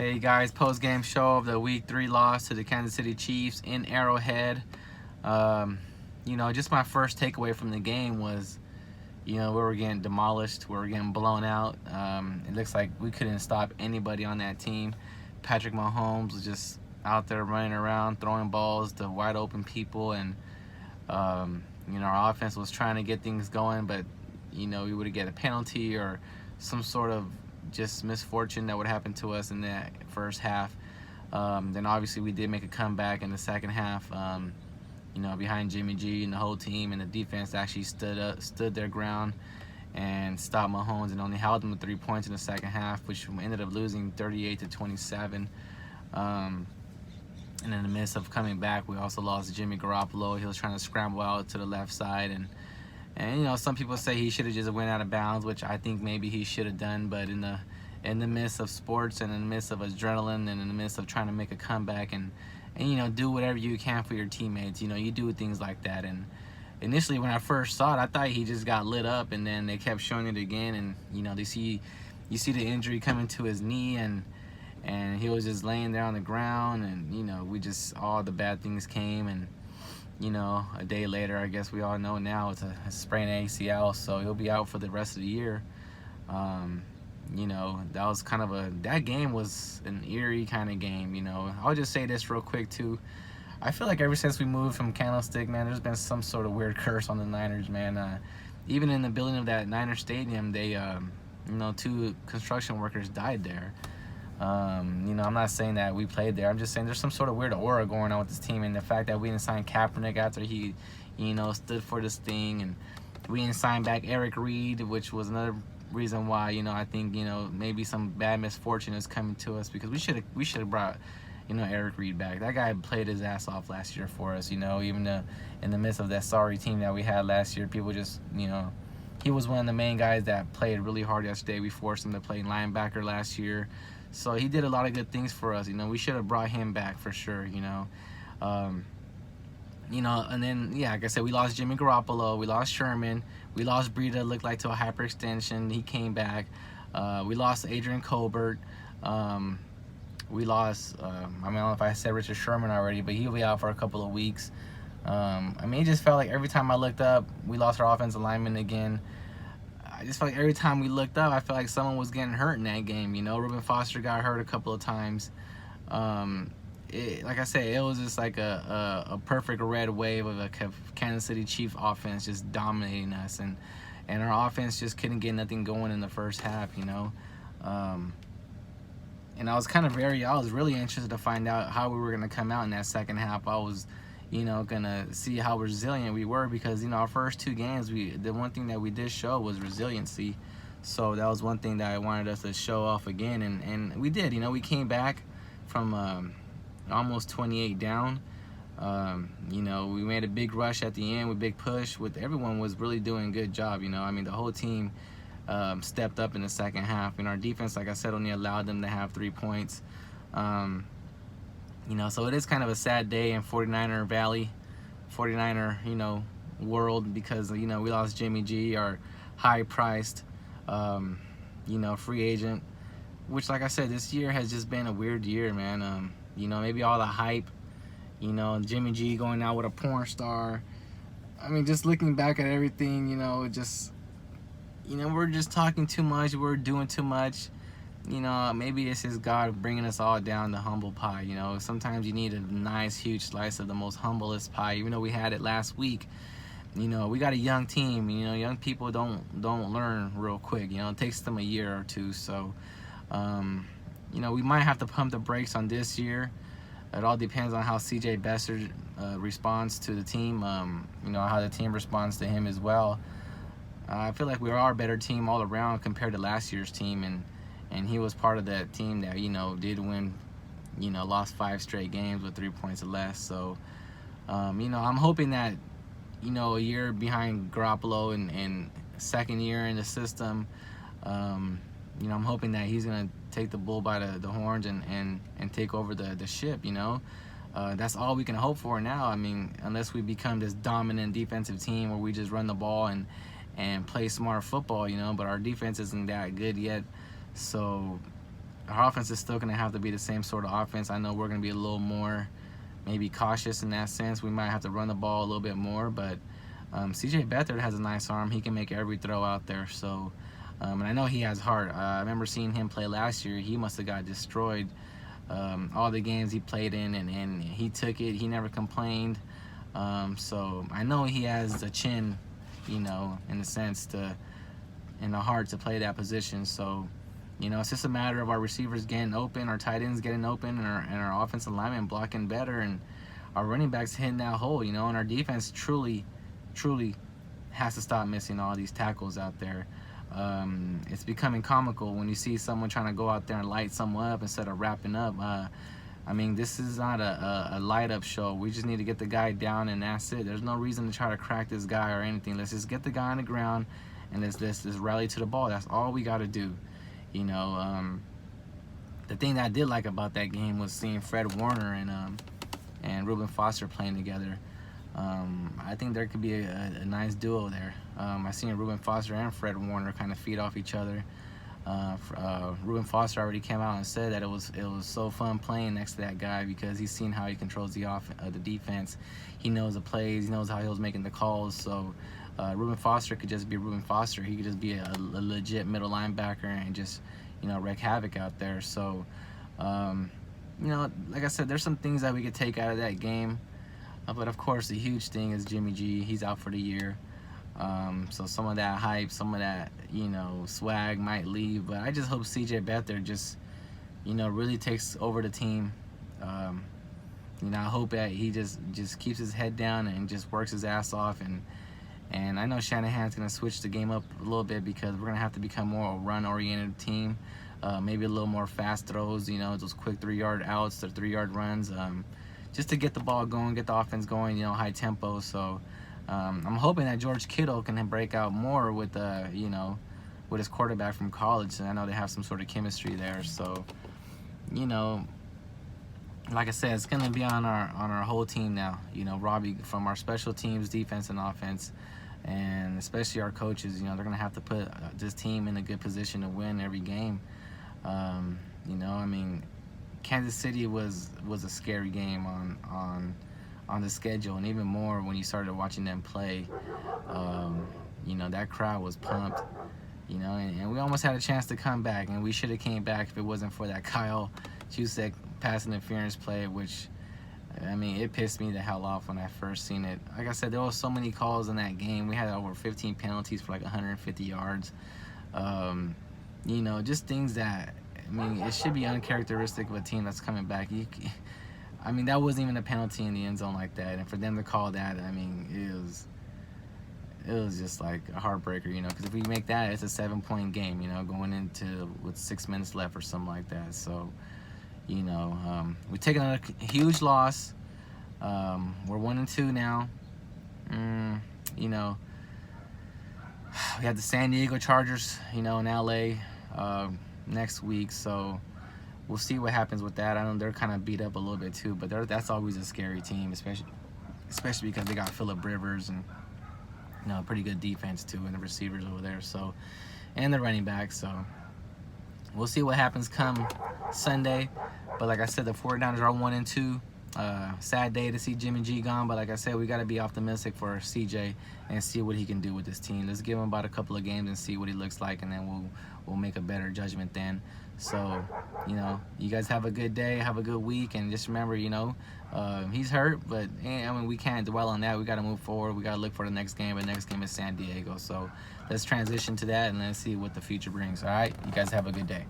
Hey guys, post-game show of the Week 3 loss to the Kansas City Chiefs in Arrowhead. Um, just my first takeaway from the game was, we were getting demolished. We were getting blown out. It looks like we couldn't stop anybody on that team. Patrick Mahomes was just out there running around, throwing balls to wide open people, and our offense was trying to get things going, but we would get a penalty or some sort of just misfortune that would happen to us in that first half. Then obviously we did make a comeback in the second half. Behind Jimmy G and the whole team, and the defense actually stood their ground and stopped Mahomes and only held them to 3 points in the second half, which ended up losing 38-27. And in the midst of coming back, we also lost Jimmy Garoppolo. He was trying to scramble out to the left side, and some people say he should have just went out of bounds, which I think maybe he should have done. But in the midst of sports and in the midst of adrenaline and in the midst of trying to make a comeback and do whatever you can for your teammates, you do things like that. And initially when I first saw it, I thought he just got lit up, and then they kept showing it again, and you see the injury coming to his knee, and he was just laying there on the ground, and we just, all the bad things came. And a day later, I guess we all know now, it's a sprained ACL, so he'll be out for the rest of the year. That was that game was an eerie kind of game. I'll just say this real quick too. I feel like ever since we moved from Candlestick, man, there's been some sort of weird curse on the Niners, man. Even in the building of that Niner Stadium, they, 2 construction workers died there. I'm not saying that we played there. I'm just saying there's some sort of weird aura going on with this team, and the fact that we didn't sign Kaepernick after he, stood for this thing, and we didn't sign back Eric Reed, which was another reason why, I think, maybe some bad misfortune is coming to us, because we should have brought, Eric Reed back. That guy played his ass off last year for us, even in the midst of that sorry team that we had last year. People just, he was one of the main guys that played really hard yesterday. We forced him to play linebacker last year. So he did a lot of good things for us. We should have brought him back for sure. And then, yeah, like I said, we lost Jimmy Garoppolo, we lost Sherman, we lost Breida, looked like to a hyperextension. He came back. We lost Adrian Colbert. We lost, I don't know if I said Richard Sherman already, but he'll be out for a couple of weeks. It just felt like every time I looked up, we lost our offensive lineman again. I just felt like every time we looked up, I felt like someone was getting hurt in that game. Reuben Foster got hurt a couple of times. Like I said, it was just like a perfect red wave of a Kansas City Chiefs offense just dominating us, and our offense just couldn't get nothing going in the first half. And I was really interested to find out how we were gonna come out in that second half. I was gonna see how resilient we were, because our first 2 games, the one thing that we did show was resiliency. So that was one thing that I wanted us to show off again, and we did. We came back from almost 28 down. We made a big rush at the end with big push. Everyone was really doing a good job. The whole team stepped up in the second half, and our defense, like I said, only allowed them to have 3 points. So it is kind of a sad day in 49er Valley, 49er, world, because, we lost Jimmy G, our high-priced, free agent, which, like I said, this year has just been a weird year, man. Maybe all the hype, Jimmy G going out with a porn star. Just looking back at everything, we're just talking too much, we're doing too much. Maybe it's just God bringing us all down to humble pie. Sometimes you need a nice, huge slice of the most humblest pie. Even though we had it last week, we got a young team. Young people don't learn real quick. It takes them a year or two. So, we might have to pump the brakes on this year. It all depends on how C.J. Beathard responds to the team. How the team responds to him as well. I feel like we are a better team all around compared to last year's team, and he was part of that team that, did win, lost 5 straight games with 3 points or less. So, I'm hoping that, a year behind Garoppolo and second year in the system, I'm hoping that he's going to take the bull by the horns and take over the ship, That's all we can hope for now. Unless we become this dominant defensive team where we just run the ball and play smart football, but our defense isn't that good yet. So our offense is still going to have to be the same sort of offense. I know we're going to be a little more maybe cautious in that sense. We might have to run the ball a little bit more, but CJ Beathard has a nice arm. He can make every throw out there. So, and I know he has heart. I remember seeing him play last year. He must have got destroyed all the games he played in, and he took it. He never complained. So I know he has the chin, you know, in the sense in the heart to play that position. So, you know, it's just a matter of our receivers getting open, our tight ends getting open, and our offensive linemen blocking better, and our running backs hitting that hole, you know, and our defense truly has to stop missing all these tackles out there. It's becoming comical when you see someone trying to go out there and light someone up instead of wrapping up. I mean, this is not a light-up show. We just need to get the guy down, and that's it. There's no reason to try to crack this guy or anything. Let's just get the guy on the ground, and let's rally to the ball. That's all we got to do. You know, the thing that I did like about that game was seeing Fred Warner and Reuben Foster playing together. I think there could be a nice duo there. I seen Reuben Foster and Fred Warner kind of feed off each other. Reuben Foster already came out and said that it was so fun playing next to that guy because he's seen how he controls the defense. He knows the plays. He knows how he was making the calls. So Reuben Foster could just be Reuben Foster. He could just be a legit middle linebacker and just, you know, wreak havoc out there. So, you know, like I said, there's some things that we could take out of that game. But of course, the huge thing is Jimmy G. He's out for the year. So some of that hype, some of that, you know, swag might leave. But I just hope CJ Beathard just, you know, really takes over the team. You know, I hope that he just keeps his head down and just works his ass off. And I know Shanahan's going to switch the game up a little bit because we're going to have to become more a run-oriented team. Maybe a little more fast throws, you know, those quick 3-yard outs, the 3-yard runs, just to get the ball going, get the offense going, you know, high tempo. So I'm hoping that George Kittle can break out more with, you know, with his quarterback from college. And I know they have some sort of chemistry there. So, you know, like I said, it's going to be on our whole team now. You know, Robbie, from our special teams, defense, and offense, and especially our coaches, you know, they're going to have to put this team in a good position to win every game. You know, I mean, Kansas City was a scary game on the schedule, and even more when you started watching them play. You know, that crowd was pumped. You know, and we almost had a chance to come back, and we should have came back if it wasn't for that Kyle Juszczyk pass interference play, which, I mean, it pissed me the hell off when I first seen it. Like I said, there was so many calls in that game. We had over 15 penalties for like 150 yards. You know, just things that, I mean, it should be uncharacteristic of a team that's coming back. I mean, that wasn't even a penalty in the end zone like that, and for them to call that, I mean, it was just like a heartbreaker, you know, because if we make that, it's a 7-point game, you know, going into with 6 minutes left or something like that. So, you know, we've taken a huge loss. We're 1-2 now. You know, we have the San Diego Chargers, you know, in LA next week. So we'll see what happens with that. I know they're kind of beat up a little bit too, but that's always a scary team, especially because they got Phillip Rivers and, you know, pretty good defense too, and the receivers over there. So, and the running back. So we'll see what happens come Sunday. But like I said, the 49ers are 1-2. Sad day to see Jimmy G gone, but like I said, we got to be optimistic for CJ and see what he can do with this team. Let's give him about a couple of games and see what he looks like, and then we'll make a better judgment then. So, you know, you guys have a good day, have a good week, and just remember, you know, he's hurt, but I mean, we can't dwell on that. We got to move forward. We got to look for the next game. The next game is San Diego. So let's transition to that and let's see what the future brings. All right, you guys have a good day.